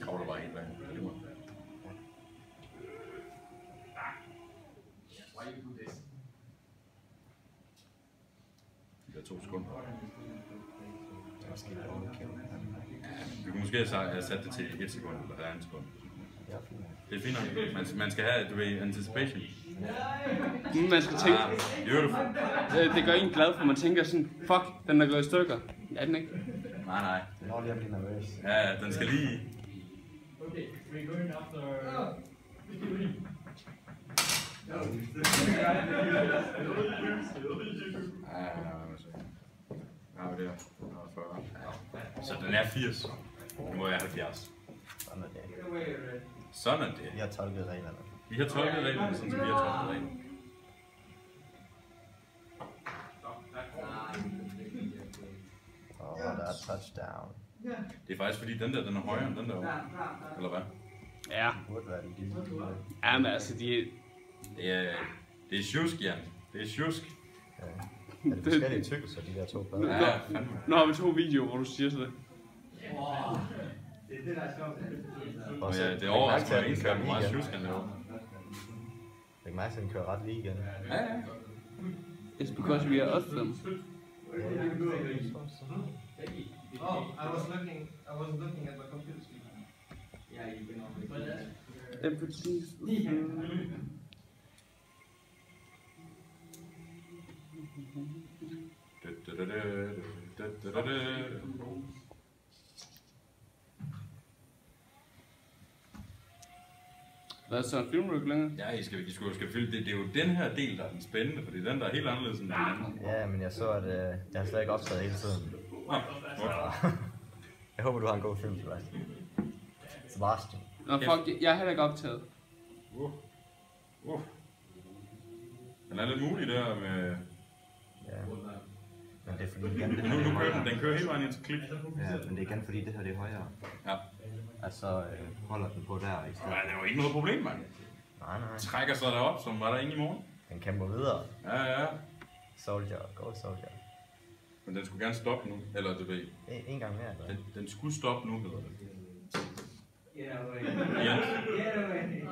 Kravler bare helt væk. Det er 2 sekunder. Vi kunne måske have sat det til 1 sekund eller 1,5 sekund. Det er fint nok. Man skal have, du ved, anticipation. Man skal tænke. Beautiful. Det gør en glad, for man tænker sådan, fuck, den er gået i stykker. Er den ikke? Nej. Den når lige at blive nervøs. Ja, den skal lige. Okay, we're going after. Så den er 80. Nu må jeg 70. Sådan er det. Sådan er det. Vi har tolket reglerne. Vi har tolket reglerne, sådan som vi har tolket reglerne. Og der er touchdown. Det er faktisk fordi den der, den er højere end den der over. Eller hvad? Ja. Det burde være den lille. Ja, men altså, de... Det er sjusk, Jan. Det er sjusk. Ja. Er det forskellige tykkelser, de der 2 blade? Ja, fandme. Nu har vi 2 videoer, hvor du siger sådan det. Det er det, der er sjovt. Og Ja, det overrasker mig egentlig, hvor meget sjusk han laver. Læg mærke til, at den kører ret lige igen. Ja. It's because we are awesome. Oh, I was looking at the computer screen. Yeah, you can always. Everything's Hvad er så en filmryk længere? Ja, I skal filme. Det er jo den her del, der er den spændende, fordi den der er helt anderledes end den anden. Ja, men jeg så, at jeg har slet ikke optaget hele tiden. Jeg håber, du har en god film, Sebastian. Nå, fuck, jeg er heller ikke optaget. Den er lidt mulig der med... Ja. Men det er fordi, igen, det Nu kører den kører hele vejen ind til klik. Ja, men det er igen fordi, det her det er højere. Ja. Altså, holder den på der i stedet. Nej, det er jo ikke noget problem, mand. Nej. Trækker sig derop, som var der inde i morgen. Den kæmper videre. Ja. Soldier, go Soldier. Men den skulle gerne stoppe nu, eller du ved. En gang mere, eller? Den skulle stoppe nu, hedder det. Yeah, Jens. yeah.